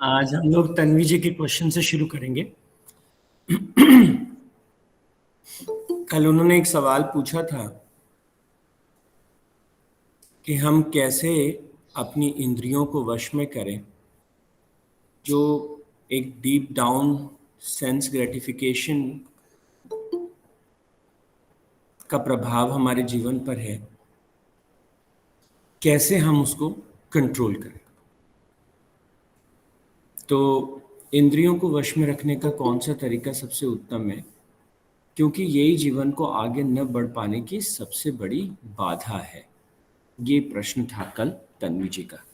आज हम लोग तन्वी जी के क्वेश्चन से शुरू करेंगे। कल उन्होंने एक सवाल पूछा था कि हम कैसे अपनी इंद्रियों को वश में करें, जो एक डीप डाउन सेंस ग्रेटिफिकेशन का प्रभाव हमारे जीवन पर है, कैसे हम उसको कंट्रोल करें। तो इंद्रियों को वश में रखने का कौन सा तरीका सबसे उत्तम है, क्योंकि यही जीवन को आगे न बढ़ पाने की सबसे बड़ी बाधा है। ये प्रश्न था कल तन्वी जी का।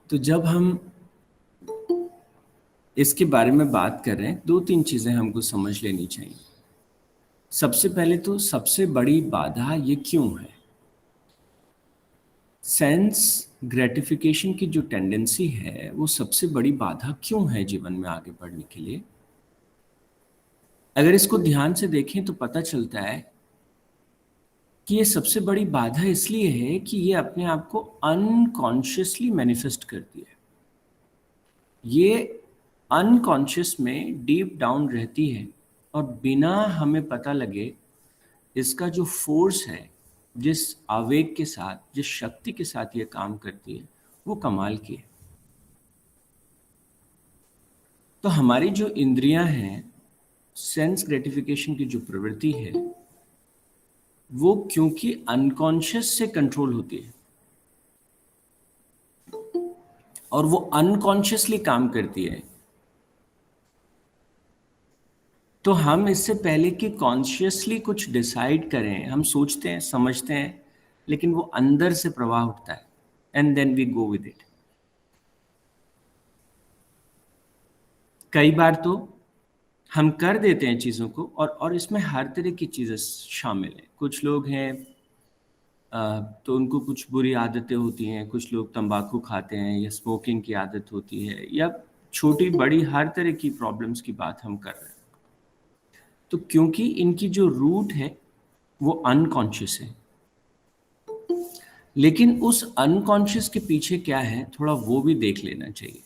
तो जब हम इसके बारे में बात कर रहे हैं, दो तीन चीजें हमको समझ लेनी चाहिए। सबसे पहले तो सबसे बड़ी बाधा ये क्यों है। सेंस ग्रेटिफिकेशन की जो टेंडेंसी है वो सबसे बड़ी बाधा क्यों है जीवन में आगे बढ़ने के लिए। अगर इसको ध्यान से देखें तो पता चलता है कि ये सबसे बड़ी बाधा इसलिए है कि ये अपने आप को अनकॉन्शियसली मैनिफेस्ट करती है। ये अनकॉन्शियस में डीप डाउन रहती है और बिना हमें पता लगे इसका जो फोर्स है, जिस आवेग के साथ, जिस शक्ति के साथ ये काम करती है, वो कमाल की है। तो हमारी जो इंद्रियां हैं, सेंस ग्रेटिफिकेशन की जो प्रवृत्ति है, वो क्योंकि अनकॉन्शियस से कंट्रोल होती है और वो अनकॉन्शियसली काम करती है, तो हम इससे पहले कि कॉन्शियसली कुछ डिसाइड करें, हम सोचते हैं, समझते हैं, लेकिन वो अंदर से प्रवाह उठता है and then we go with it. कई बार तो हम कर देते हैं चीज़ों को, और इसमें हर तरह की चीज़ें शामिल हैं। कुछ लोग हैं तो उनको कुछ बुरी आदतें होती हैं, कुछ लोग तंबाकू खाते हैं या स्मोकिंग की आदत होती है, या छोटी बड़ी हर तरह की प्रॉब्लम्स की बात हम कर रहे हैं। तो क्योंकि इनकी जो रूट है वो अनकॉन्शियस है, लेकिन उस अनकॉन्शियस के पीछे क्या है थोड़ा वो भी देख लेना चाहिए।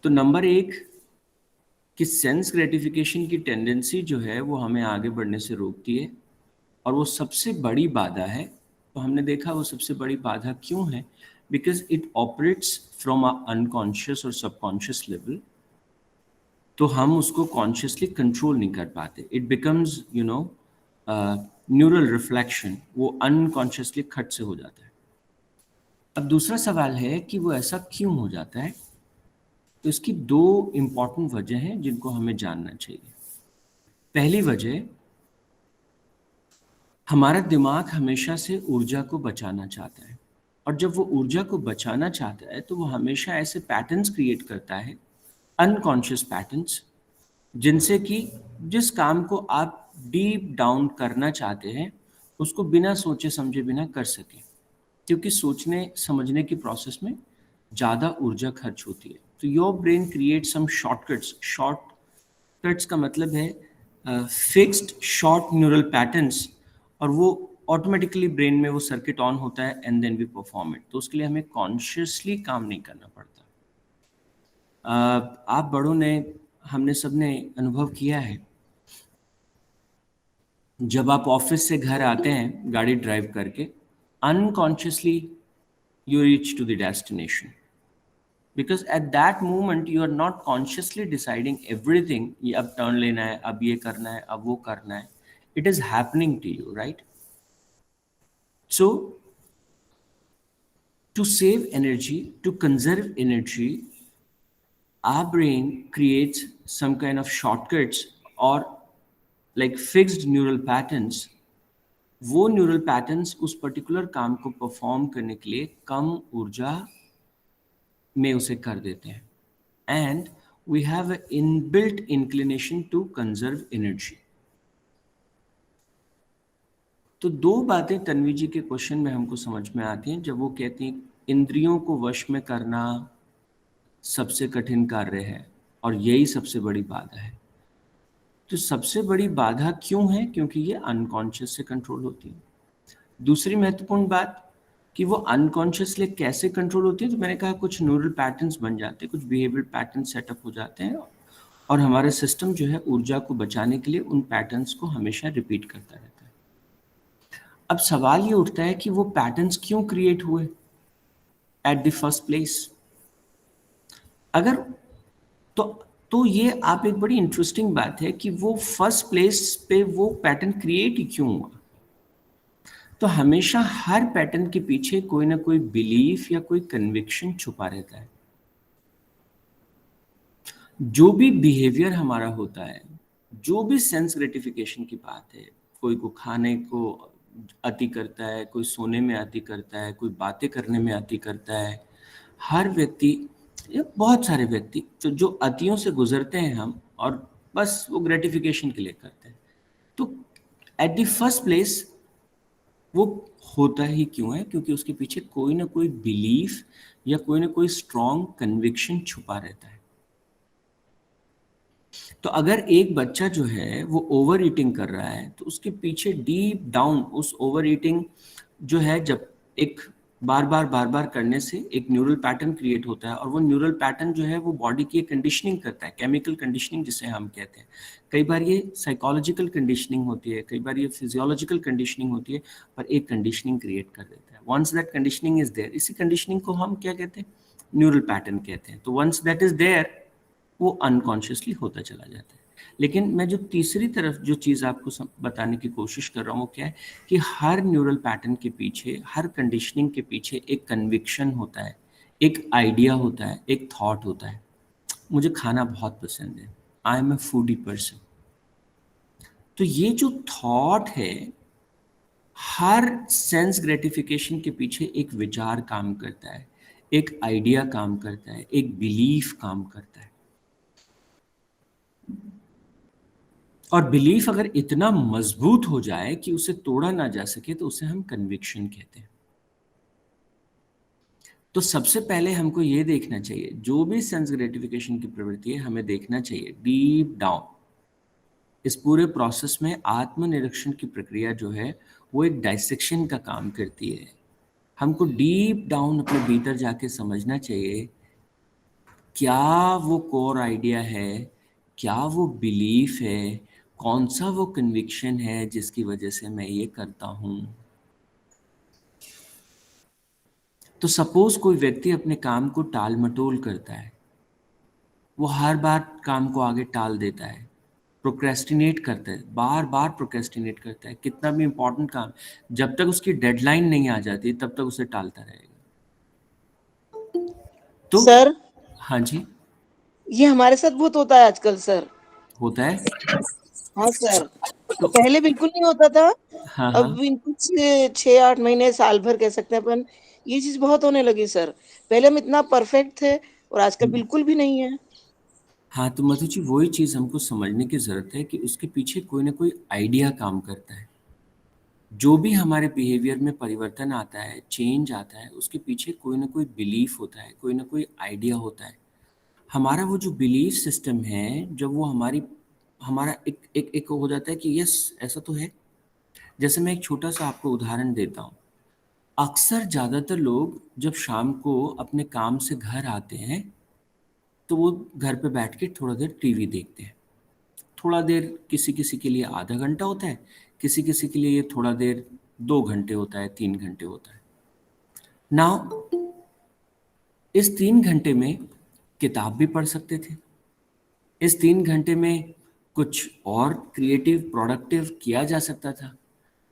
तो नंबर एक कि सेंस ग्रेटिफिकेशन की टेंडेंसी जो है वो हमें आगे बढ़ने से रोकती है और वो सबसे बड़ी बाधा है। तो हमने देखा वो सबसे बड़ी बाधा क्यों है, because it operates from a unconscious और सबकॉन्शियस लेवल। तो हम उसको कॉन्शियसली कंट्रोल नहीं कर पाते। इट बिकम्स न्यूरल रिफ्लेक्शन, वो अनकॉन्शियसली खट से हो जाता है। अब दूसरा सवाल है कि वो ऐसा क्यों हो जाता है। तो इसकी दो इंपॉर्टेंट वजह हैं जिनको हमें जानना चाहिए। पहली वजह, हमारा दिमाग हमेशा से ऊर्जा को बचाना चाहता है, और जब वो ऊर्जा को बचाना चाहता है तो वो हमेशा ऐसे पैटर्न्स क्रिएट करता है, अनकॉन्शियस पैटर्न्स, जिनसे कि जिस काम को आप डीप डाउन करना चाहते हैं उसको बिना सोचे समझे बिना कर सकें, क्योंकि सोचने समझने की प्रोसेस में ज़्यादा ऊर्जा खर्च होती है। तो your brain create some shortcuts. Shortcuts का मतलब है फिक्स्ड शॉर्ट न्यूरल पैटर्न्स, और वो ऑटोमेटिकली ब्रेन में वो सर्किट ऑन होता है and then we perform it. तो उसके लिए हमें कॉन्शियसली काम नहीं करना पड़ता। आप बड़ों ने, हमने सबने अनुभव किया है, जब आप ऑफिस से घर आते हैं गाड़ी ड्राइव करके, unconsciously you reach to the destination, because at that moment you are not consciously deciding everything, ये अब टर्न लेना है, अब ये करना है, अब वो करना है. It is happening to you, right? So to save energy, to conserve energy, our brain creates some kind of shortcuts or like fixed neural patterns. वो न्यूरल पैटर्न्स उस पर्टिकुलर काम को परफॉर्म करने के लिए कम ऊर्जा में उसे कर देते हैं, and we have a inbuilt inclination to conserve energy. तो दो बातें तन्वी जी के क्वेश्चन में हमको समझ में आती हैं जब वो कहती हैं इंद्रियों को वश में करना सबसे कठिन कार्य है और यही सबसे बड़ी बाधा है। तो सबसे बड़ी बाधा क्यों है? क्योंकि ये अनकॉन्शियस से कंट्रोल होती है। दूसरी महत्वपूर्ण बात कि वो अनकॉन्शियसली कैसे कंट्रोल होती है, तो मैंने कहा कुछ न्यूरल पैटर्न्स बन जाते हैं, कुछ बिहेवियर पैटर्न सेटअप हो जाते हैं, और हमारा सिस्टम जो है ऊर्जा को बचाने के लिए उन पैटर्न्स को हमेशा रिपीट करता रहता है। अब सवाल ये उठता है कि वो पैटर्न्स क्यों क्रिएट हुए एट द फर्स्ट प्लेस। अगर तो ये आप एक बड़ी इंटरेस्टिंग बात है कि वो फर्स्ट प्लेस पे वो पैटर्न क्रिएट ही क्यों हुआ। तो हमेशा हर पैटर्न के पीछे कोई ना कोई बिलीफ या कोई कन्विक्शन छुपा रहता है। जो भी बिहेवियर हमारा होता है, जो भी सेंस ग्रेटिफिकेशन की बात है, कोई को खाने को अति करता है, कोई सोने में अति करता है, कोई बातें करने में अति करता है, हर व्यक्ति या बहुत सारे व्यक्ति तो जो अतियों से गुजरते हैं हम, और बस वो ग्रेटिफिकेशन के लिए करते हैं। तो एट द फर्स्ट प्लेस वो होता ही क्यों है, क्योंकि उसके पीछे कोई ना कोई बिलीफ या कोई ना कोई स्ट्रॉन्ग कन्विक्शन छुपा रहता है। तो अगर एक बच्चा जो है वो ओवर ईटिंग कर रहा है, तो उसके पीछे डीप डाउन उस ओवर ईटिंग जो है, जब एक बार बार करने से एक न्यूरल पैटर्न क्रिएट होता है, और वो न्यूरल पैटर्न जो है वो बॉडी की कंडीशनिंग करता है, केमिकल कंडीशनिंग जिसे हम कहते हैं। कई बार ये साइकोलॉजिकल कंडीशनिंग होती है, कई बार ये फिजियोलॉजिकल कंडीशनिंग होती है, पर एक कंडीशनिंग क्रिएट कर देता है। Once that conditioning is there, इसी कंडीशनिंग को हम क्या कहते हैं, न्यूरल पैटर्न कहते हैं। तो वंस दैट इज देयर, वो अनकॉन्शियसली होता चला जाता है। लेकिन मैं जो तीसरी तरफ जो चीज़ आपको बताने की कोशिश कर रहा हूँ वो क्या है, कि हर न्यूरल पैटर्न के पीछे, हर कंडीशनिंग के पीछे एक कन्विक्शन होता है, एक आइडिया होता है, एक थॉट होता है। मुझे खाना बहुत पसंद है, I am a foodie person. तो ये जो थॉट है, हर सेंस ग्रेटिफिकेशन के पीछे एक विचार काम करता है, एक आइडिया काम करता है, एक बिलीफ काम करता है। और बिलीफ अगर इतना मजबूत हो जाए कि उसे तोड़ा ना जा सके, तो उसे हम कन्विक्शन कहते हैं। तो सबसे पहले हमको ये देखना चाहिए, जो भी सेंस ग्रेटिफिकेशन की प्रवृत्ति है, हमें देखना चाहिए डीप डाउन। इस पूरे प्रोसेस में आत्मनिरीक्षण की प्रक्रिया जो है वो एक डाइसेक्शन का काम करती है। हमको डीप डाउन अपने भीतर जाके समझना चाहिए, क्या वो कोर आइडिया है, क्या वो बिलीफ है, कौन सा वो कन्विक्शन है जिसकी वजह से मैं ये करता हूँ। तो सपोज कोई व्यक्ति अपने काम को टाल मटोल करता है, वो हर बार काम को आगे टाल देता है, प्रोक्रेस्टिनेट करता है, बार बार प्रोक्रेस्टिनेट करता है, कितना भी इंपॉर्टेंट काम, जब तक उसकी डेडलाइन नहीं आ जाती तब तक उसे टालता रहेगा। तो सर, हाँ जी, ये हमारे साथ बहुत होता है आजकल सर। होता है। हाँ सर, तो पहले बिल्कुल नहीं होता था। हाँ हाँ, अब इन कुछ 6-8 महीने, साल भर कह सकते हैं अपन, ये चीज़ बहुत होने लगी सर। पहले हम इतना परफेक्ट थे और आजकल बिल्कुल भी नहीं है। हाँ, तो मधु जी वही चीज़ हमको समझने की ज़रूरत है कि उसके पीछे कोई ना कोई आइडिया काम करता है। जो भी हमारे बिहेवियर में परिवर्तन आता है, चेंज आता है, उसके पीछे कोई ना कोई बिलीफ होता है, कोई ना कोई आइडिया होता है। हमारा वो जो बिलीफ सिस्टम है, जब वो हमारा एक एक एक हो जाता है कि यस, ऐसा तो है। जैसे मैं एक छोटा सा आपको उदाहरण देता हूँ। अक्सर ज़्यादातर लोग जब शाम को अपने काम से घर आते हैं, तो वो घर पे बैठ के थोड़ा देर टीवी देखते हैं। थोड़ा देर किसी किसी के लिए आधा घंटा होता है, किसी किसी के लिए ये थोड़ा देर 2 घंटे होता है, 3 घंटे होता है। नाउ इस 3 घंटे में किताब भी पढ़ सकते थे, इस 3 घंटे में कुछ और क्रिएटिव प्रोडक्टिव किया जा सकता था।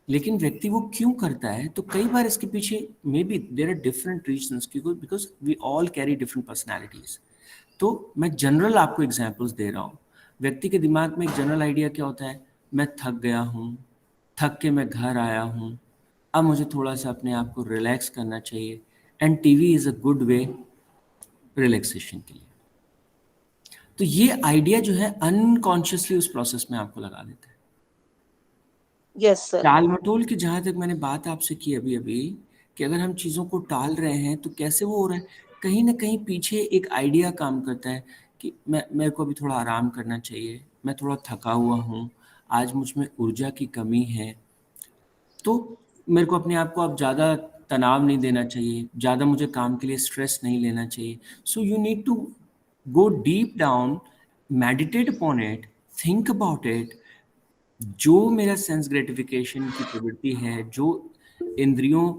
लेकिन व्यक्ति वो क्यों करता है, तो कई बार इसके पीछे may be there are different reasons, because we all carry different personalities. तो मैं जनरल आपको एग्जांपल्स दे रहा हूँ। व्यक्ति के दिमाग में एक जनरल आइडिया क्या होता है, मैं थक गया हूँ, थक के मैं घर आया हूँ, अब मुझे थोड़ा सा अपने आप को रिलैक्स करना चाहिए, and TV is a good way relaxation के लिए। तो ये आइडिया जो है अनकॉन्शियसली उस प्रोसेस में आपको लगा देता है। Yes sir. टाल मटोल की जहाँ तक मैंने बात आपसे की अभी अभी, कि अगर हम चीज़ों को टाल रहे हैं तो कैसे वो हो रहा है, कहीं ना कहीं पीछे एक आइडिया काम करता है कि मेरे को अभी थोड़ा आराम करना चाहिए, मैं थोड़ा थका हुआ हूँ, आज मुझ में ऊर्जा की कमी है। तो मेरे को अपने आप को अब ज़्यादा तनाव नहीं देना चाहिए, ज़्यादा मुझे काम के लिए स्ट्रेस नहीं लेना चाहिए. So you need to go deep down, meditate upon it, think about it. जो मेरा सेंस ग्रेटिफिकेशन की प्रवृत्ति है, जो इंद्रियों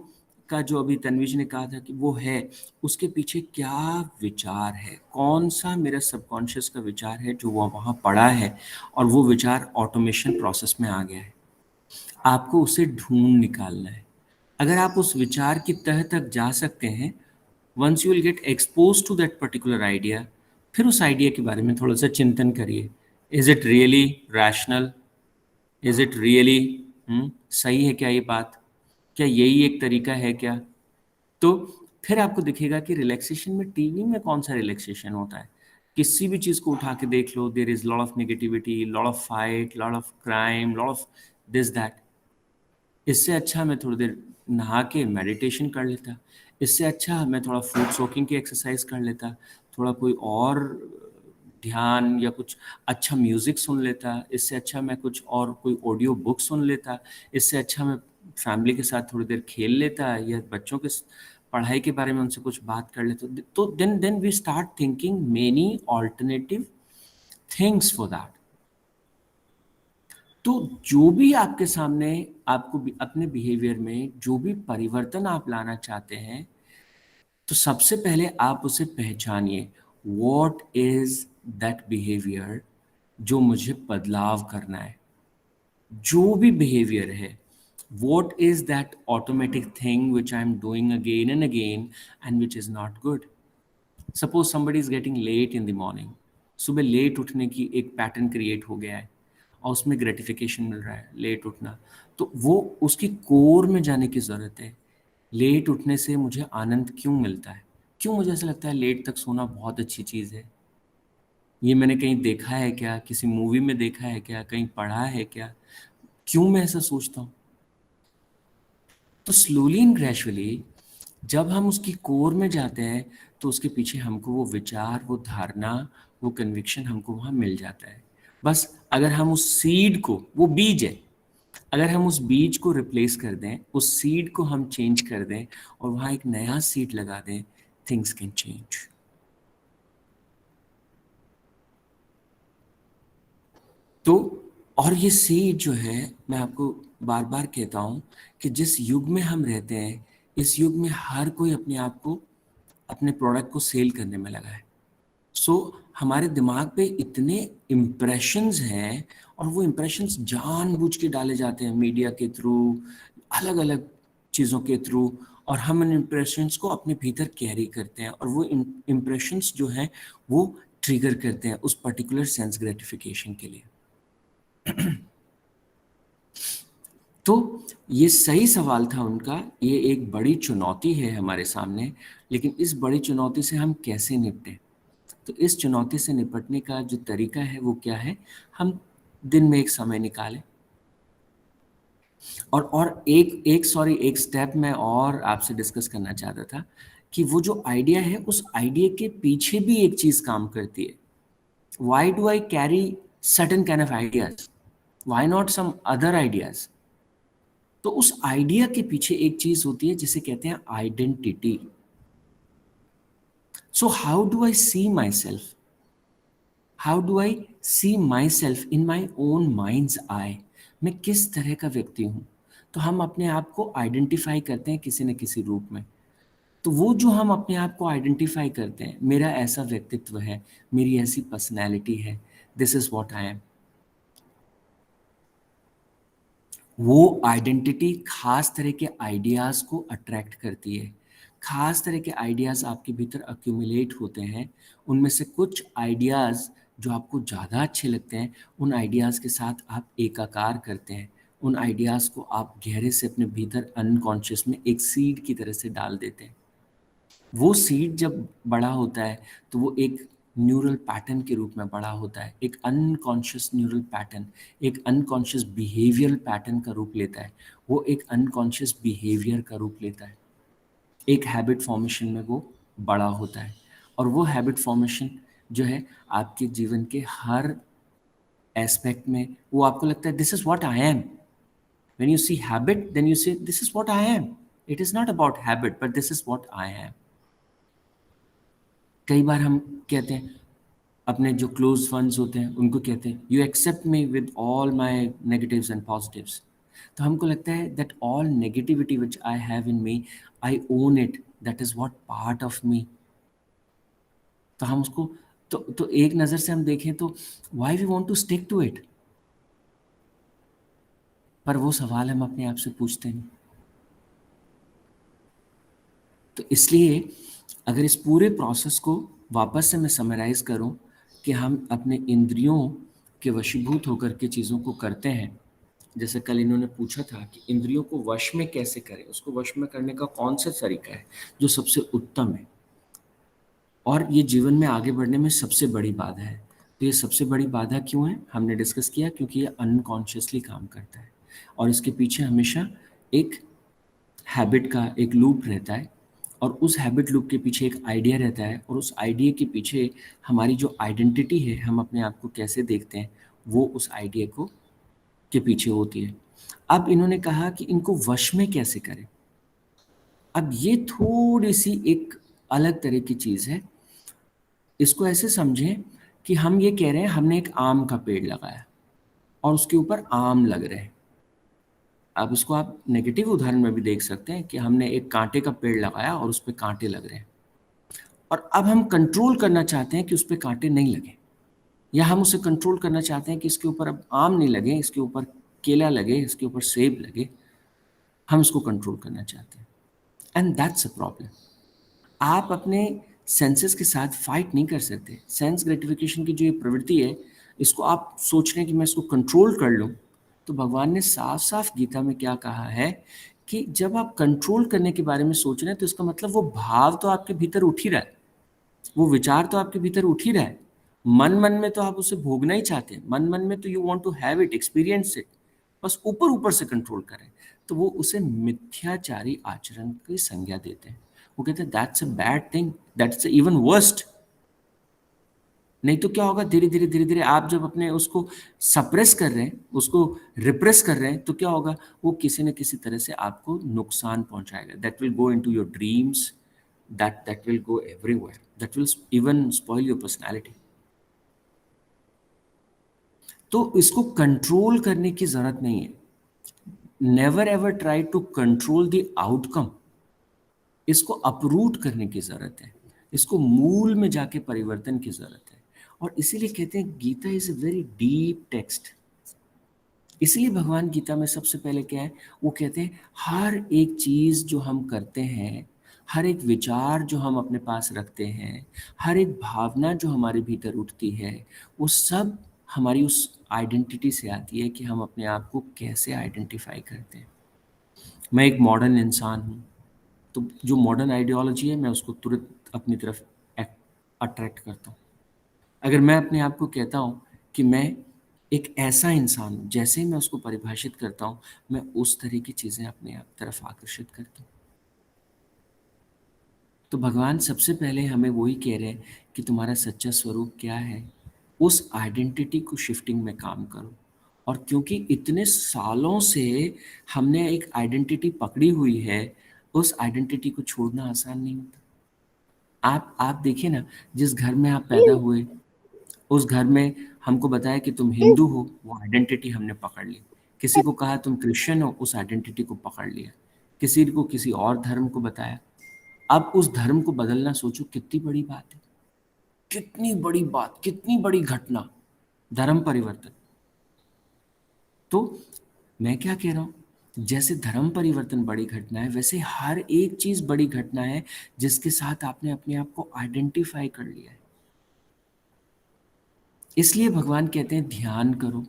का, जो अभी तन्वीज ने कहा था कि वो है, उसके पीछे क्या विचार है, कौन सा मेरा सबकॉन्शियस का विचार है जो वो वहाँ पड़ा है, और वो विचार ऑटोमेशन प्रोसेस में आ गया है. आपको उसे ढूंढ निकालना है. अगर आप उस विचार की तह तक जा सकते हैं, once you will get expose to that particular idea, फिर उस आइडिया के बारे में थोड़ा सा चिंतन करिए. Is it really rational? Is it really सही है क्या ये बात? क्या यही एक तरीका है क्या? तो फिर आपको दिखेगा कि रिलैक्सेशन में, टीवी में कौन सा रिलैक्सेशन होता है. किसी भी चीज़ को उठा के देख लो, there is lot of negativity, lot of fight, lot of crime, lot of this that. इससे अच्छा मैं थोड़ी देर नहा के मेडिटेशन कर लेता. इससे अच्छा मैं थोड़ा फूड सोकिंग की एक्सरसाइज कर लेता. थोड़ा कोई और ध्यान या कुछ अच्छा म्यूज़िक सुन लेता. इससे अच्छा मैं कुछ और कोई ऑडियो बुक सुन लेता. इससे अच्छा मैं फैमिली के साथ थोड़ी देर खेल लेता, या बच्चों के पढ़ाई के बारे में उनसे कुछ बात कर लेता. तो then we start thinking many alternative things for that. तो जो भी आपके सामने, आपको अपने बिहेवियर में जो भी परिवर्तन आप लाना चाहते हैं, तो सबसे पहले आप उसे पहचानिए. वॉट इज दैट बिहेवियर जो मुझे बदलाव करना है. जो भी बिहेवियर है, what is that automatic thing which I am doing again and again and which is not good. Suppose somebody is getting late in the morning. सुबह लेट उठने की एक पैटर्न क्रिएट हो गया है, और उसमें ग्रेटिफिकेशन मिल रहा है लेट उठना. तो वो उसकी कोर में जाने की ज़रूरत है. लेट उठने से मुझे आनंद क्यों मिलता है? क्यों मुझे ऐसा लगता है लेट तक सोना बहुत अच्छी चीज़ है? ये मैंने कहीं देखा है क्या? किसी मूवी में देखा है क्या? कहीं पढ़ा है क्या? क्यों मैं ऐसा सोचता हूँ? तो स्लोली एंड ग्रेजुअली जब हम उसकी कोर में जाते हैं, तो उसके पीछे हमको वो विचार, वो धारणा, वो कन्विक्शन हमको वहाँ मिल जाता है. बस अगर हम उस सीड को, वो बीज है, अगर हम उस बीज को रिप्लेस कर दें, उस सीड को हम चेंज कर दें और वहाँ एक नया सीड लगा दें, थिंग्स कैन चेंज. तो और ये सीड जो है, मैं आपको बार बार कहता हूँ कि जिस युग में हम रहते हैं, इस युग में हर कोई अपने आप को, अपने प्रोडक्ट को सेल करने में लगा है. सो हमारे दिमाग पे इतने इम्प्रेशंस हैं, और वो इम्प्रेशंस जानबूझ के डाले जाते हैं मीडिया के थ्रू, अलग अलग चीज़ों के थ्रू, और हम इन इम्प्रेशंस को अपने भीतर कैरी करते हैं, और वो इम्प्रेशंस जो हैं वो ट्रिगर करते हैं उस पर्टिकुलर सेंस ग्रेटिफिकेशन के लिए. तो ये सही सवाल था उनका. ये एक बड़ी चुनौती है हमारे सामने, लेकिन इस बड़ी चुनौती से हम कैसे निपटें? तो इस चुनौती से निपटने का जो तरीका है वो क्या है? हम दिन में एक समय निकालें. और एक स्टेप मैं और आपसे डिस्कस करना चाहता था कि वो जो आइडिया है, उस आइडिया के पीछे भी एक चीज काम करती है. Why do I carry certain kind of ideas? Why not some other ideas? तो उस आइडिया के पीछे एक चीज होती है जिसे कहते हैं identity. So how do I see myself? How do I see myself in my own mind's eye? मैं किस तरह का व्यक्ति हूँ? तो हम अपने आप को आइडेंटिफाई करते हैं किसी न किसी रूप में. तो वो जो हम अपने आप को आइडेंटिफाई करते हैं, मेरा ऐसा व्यक्तित्व है, मेरी ऐसी पर्सनैलिटी है, this is what I am. वो आइडेंटिटी खास तरह के आइडियाज़ को अट्रैक्ट करती है. खास तरह के आइडियाज़ आपके भीतर अक्यूमुलेट होते हैं. उनमें से कुछ आइडियाज़ जो आपको ज़्यादा अच्छे लगते हैं, उन आइडियाज़ के साथ आप एकाकार करते हैं. उन आइडियाज़ को आप गहरे से अपने भीतर अनकॉन्शियस में एक सीड की तरह से डाल देते हैं. वो सीड जब बड़ा होता है, तो वो एक न्यूरल पैटर्न के रूप में बड़ा होता है. एक अनकॉन्शियस न्यूरल पैटर्न, एक अनकॉन्शियस बिहेवियरल पैटर्न का रूप लेता है. वो एक अनकॉन्शियस बिहेवियर का रूप लेता है. एक हैबिट फॉर्मेशन में वो बड़ा होता है. और वो हैबिट फॉर्मेशन जो है, आपके जीवन के हर एस्पेक्ट में, वो आपको लगता है this is what I am. When you see habit, then you say, this is what I am. It is not about habit, but this is what I am. कई बार हम कहते हैं, अपने जो क्लोज फंड्स होते हैं उनको कहते हैं, you accept me with all my negatives and positives. तो हमको लगता है that all negativity which I have in me, I own it, that is what part of me. तो हम उसको तो एक नज़र से हम देखें तो why we want to stick to it. पर वो सवाल हम अपने आप से पूछते नहीं. तो इसलिए अगर इस पूरे प्रोसेस को वापस से मैं समराइज करूं कि हम अपने इंद्रियों के वशीभूत होकर के चीज़ों को करते हैं. जैसे कल इन्होंने पूछा था कि इंद्रियों को वश में कैसे करें, उसको वश में करने का कौन सा तरीका है जो सबसे उत्तम है और ये जीवन में आगे बढ़ने में सबसे बड़ी बाधा है. तो ये सबसे बड़ी बाधा क्यों है, हमने डिस्कस किया, क्योंकि ये अनकॉन्शियसली काम करता है और इसके पीछे हमेशा एक हैबिट का एक लूप रहता है और उस हैबिट लूप के पीछे एक आइडिया रहता है और उस आइडिया के पीछे हमारी जो आइडेंटिटी है, हम अपने आप को कैसे देखते हैं, वो उस आइडिया को के पीछे होती है. अब इन्होंने कहा कि इनको वश में कैसे करें. अब ये थोड़ी सी एक अलग तरह की चीज़ है. इसको ऐसे समझें कि हम ये कह रहे हैं हमने एक आम का पेड़ लगाया और उसके ऊपर आम लग रहे हैं. अब इसको आप नेगेटिव उदाहरण में भी देख सकते हैं कि हमने एक कांटे का पेड़ लगाया और उस पर कांटे लग रहे हैं और अब हम कंट्रोल करना चाहते हैं कि उस पर कांटे नहीं लगे, या हम उसे कंट्रोल करना चाहते हैं कि इसके ऊपर अब आम नहीं लगे, इसके ऊपर केला लगे, इसके ऊपर सेब लगे. हम इसको कंट्रोल करना चाहते हैं एंड दैट्स अ प्रॉब्लम. आप अपने सेंसेस के साथ फाइट नहीं कर सकते. सेंस ग्रेटिफिकेशन की जो ये प्रवृत्ति है, इसको आप सोच रहे हैं कि मैं इसको कंट्रोल कर लूँ. तो भगवान ने साफ साफ गीता में क्या कहा है कि जब आप कंट्रोल करने के बारे में सोच रहे हैं तो इसका मतलब वो भाव तो आपके भीतर उठ ही रहा है, वो विचार तो आपके भीतर उठ ही रहा है. मन मन में तो आप उसे भोगना ही चाहते हैं, मन मन में तो you want to have it, experience it. बस ऊपर ऊपर से कंट्रोल करें तो वो उसे मिथ्याचारी आचरण की संज्ञा देते हैं. वो कहते हैं that's a bad thing, that's even worst. नहीं तो क्या होगा, धीरे धीरे धीरे धीरे आप जब अपने उसको सप्रेस कर रहे हैं, उसको रिप्रेस कर रहे हैं, तो क्या होगा, वो किसी न किसी तरह से आपको नुकसान पहुंचाएगा. That will go into your dreams, that will go everywhere, that will even spoil your personality. तो इसको कंट्रोल करने की जरूरत नहीं है. Never ever try to control the outcome. इसको अपरूट करने की जरूरत है, इसको मूल में जाके परिवर्तन की जरूरत है. और इसीलिए कहते हैं Gita is a very deep text. इसलिए भगवान गीता में सबसे पहले क्या है, वो कहते हैं हर एक चीज जो हम करते हैं, हर एक विचार जो हम अपने पास रखते हैं, हर एक भावना जो हमारे भीतर उठती है, वो सब हमारी उस आइडेंटिटी से आती है कि हम अपने आप को कैसे आइडेंटिफाई करते हैं. मैं एक मॉडर्न इंसान हूँ, तो जो मॉडर्न आइडियोलॉजी है मैं उसको तुरंत अपनी तरफ अट्रैक्ट करता हूँ. अगर मैं अपने आप को कहता हूँ कि मैं एक ऐसा इंसान हूँ, जैसे ही मैं उसको परिभाषित करता हूँ, मैं उस तरह की चीज़ें अपने आप तरफ आकर्षित करता हूँ. तो भगवान सबसे पहले हमें वही कह रहे हैं कि तुम्हारा सच्चा स्वरूप क्या है, उस आइडेंटिटी को शिफ्टिंग में काम करो. और क्योंकि इतने सालों से हमने एक आइडेंटिटी पकड़ी हुई है, उस आइडेंटिटी को छोड़ना आसान नहीं होता. आप देखिए ना, जिस घर में आप पैदा हुए, उस घर में हमको बताया कि तुम हिंदू हो, वो आइडेंटिटी हमने पकड़ ली. किसी को कहा तुम क्रिश्चियन हो, उस आइडेंटिटी को पकड़ लिया. किसी को किसी और धर्म को बताया. अब उस धर्म को बदलना, सोचो कितनी बड़ी बात है, कितनी बड़ी बात, कितनी बड़ी घटना, धर्म परिवर्तन. तो मैं क्या कह रहा हूँ, जैसे धर्म परिवर्तन बड़ी घटना है, वैसे हर एक चीज बड़ी घटना है जिसके साथ आपने अपने आप को आइडेंटिफाई कर लिया है. इसलिए भगवान कहते हैं ध्यान करो,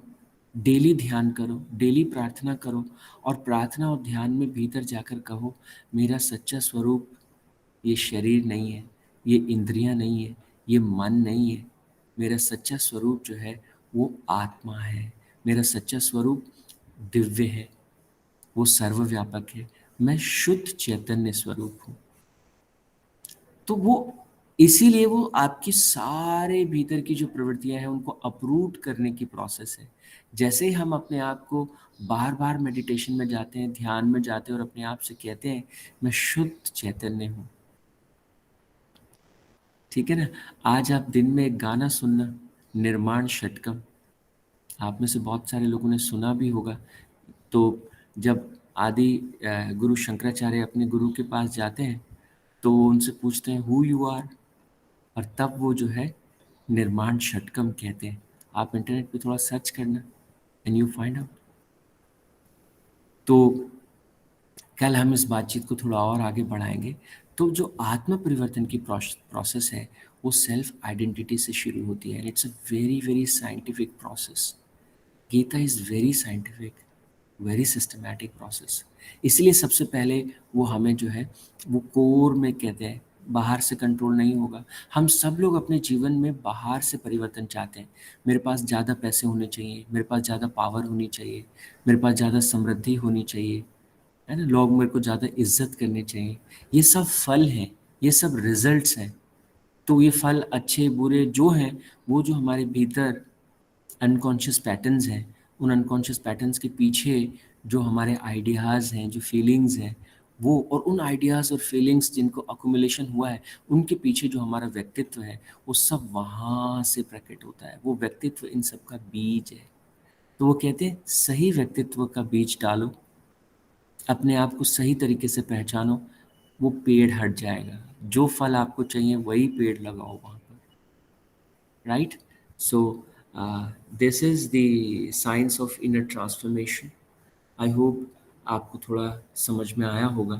डेली ध्यान करो, डेली प्रार्थना करो, और प्रार्थना और ध्यान में भीतर जाकर कहो, मेरा सच्चा स्वरूप ये शरीर नहीं है, ये इंद्रियां नहीं है, ये मन नहीं है. मेरा सच्चा स्वरूप जो है वो आत्मा है. मेरा सच्चा स्वरूप दिव्य है, वो सर्वव्यापक है. मैं शुद्ध चैतन्य स्वरूप हूँ. तो वो इसीलिए वो आपकी सारे भीतर की जो प्रवृत्तियां हैं उनको अपरूट करने की प्रोसेस है। जैसे ही हम अपने आप को बार बार मेडिटेशन में जाते हैं, ध्यान में जाते हैं और अपने आप से कहते हैं मैं शुद्ध चैतन्य हूँ, ठीक है ना। आज आप दिन में एक गाना सुनना, निर्माण षटकम, आप में से बहुत सारे लोगों ने सुना भी होगा। तो जब आदि गुरु शंकराचार्य अपने गुरु के पास जाते हैं तो वो उनसे पूछते हैं हु यू आर, और तब वो जो है निर्माण षटकम कहते हैं। आप इंटरनेट पे थोड़ा सर्च करना एंड यू फाइंड आउट। तो कल हम इस बातचीत को थोड़ा और आगे बढ़ाएंगे। तो जो आत्म परिवर्तन की प्रोसेस है वो सेल्फ आइडेंटिटी से शुरू होती है। It's a very very scientific process. Gita is very scientific, very systematic process. इसलिए सबसे पहले वो हमें जो है वो कोर में कहते हैं, बाहर से कंट्रोल नहीं होगा। हम सब लोग अपने जीवन में बाहर से परिवर्तन चाहते हैं। मेरे पास ज़्यादा पैसे होने चाहिए, मेरे पास ज़्यादा पावर होनी चाहिए, मेरे पास ज़्यादा समृद्धि होनी चाहिए, है ना, लोग मेरे को ज़्यादा इज्जत करनी चाहिए। ये सब फल हैं, ये सब रिजल्ट्स हैं। तो ये फल अच्छे बुरे जो हैं, वो जो हमारे भीतर अनकॉन्शियस पैटर्न्स हैं, उन अनकॉन्शियस पैटर्न्स के पीछे जो हमारे आइडियाज़ हैं, जो फीलिंग्स हैं, वो और उन आइडियाज़ और फीलिंग्स जिनको अकुमुलेशन हुआ है, उनके पीछे जो हमारा व्यक्तित्व है, वो सब वहाँ से प्रकट होता है। वो व्यक्तित्व इन सब का बीज है। तो वो कहते हैं सही व्यक्तित्व का बीज डालो, अपने आप को सही तरीके से पहचानो, वो पेड़ हट जाएगा। जो फल आपको चाहिए वही पेड़ लगाओ वहाँ पर, right. So this is the science of inner transformation. I hope आपको थोड़ा समझ में आया होगा।